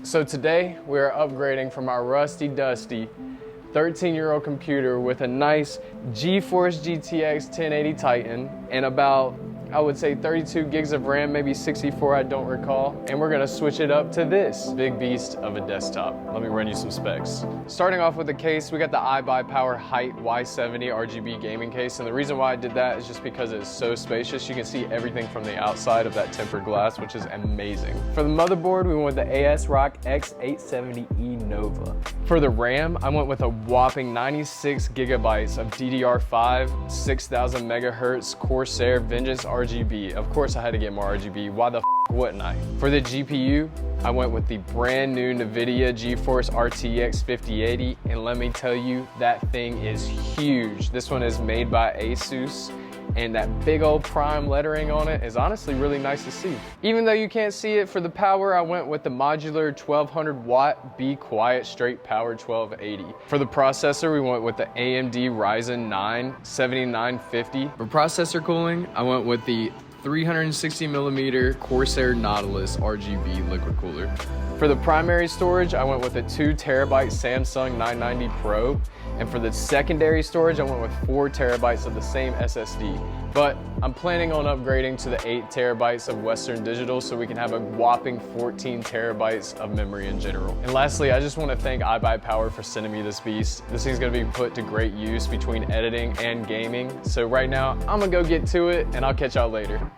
So today we are upgrading from our rusty dusty 13-year-old computer with a nice GeForce GTX 1080 Titan and about, I would say, 32 gigs of RAM, maybe 64, I don't recall. And we're gonna switch it up to this big beast of a desktop. Let me run you some specs. Starting off with the case, we got the iBuyPower Height Y70 RGB gaming case. And the reason why I did that is just because it's so spacious. You can see everything from the outside of that tempered glass, which is amazing. For the motherboard, we went with the ASRock X870E Nova. For the RAM, I went with a whopping 96 gigabytes of DDR5, 6000 megahertz Corsair Vengeance RGB. Of course I had to get more RGB, why the f wouldn't I? For the GPU, I went with the brand new NVIDIA GeForce RTX 5080, and let me tell you, that thing is huge. This one is made by ASUS, and that big old Prime lettering on it is honestly really nice to see. Even though you can't see it, for the power, I went with the modular 1200 watt Be Quiet Straight Power 1280. For the processor, we went with the AMD Ryzen 9 7950. For processor cooling, I went with the 360 millimeter Corsair Nautilus RGB liquid cooler. For the primary storage, I went with a 2 terabyte Samsung 990 Pro. And for the secondary storage, I went with 4 terabytes of the same SSD. But I'm planning on upgrading to the 8 terabytes of Western Digital so we can have a whopping 14 terabytes of memory in general. And lastly, I just want to thank iBuyPower for sending me this beast. This thing's going to be put to great use between editing and gaming. So right now, I'm going to go get to it, and I'll catch y'all later.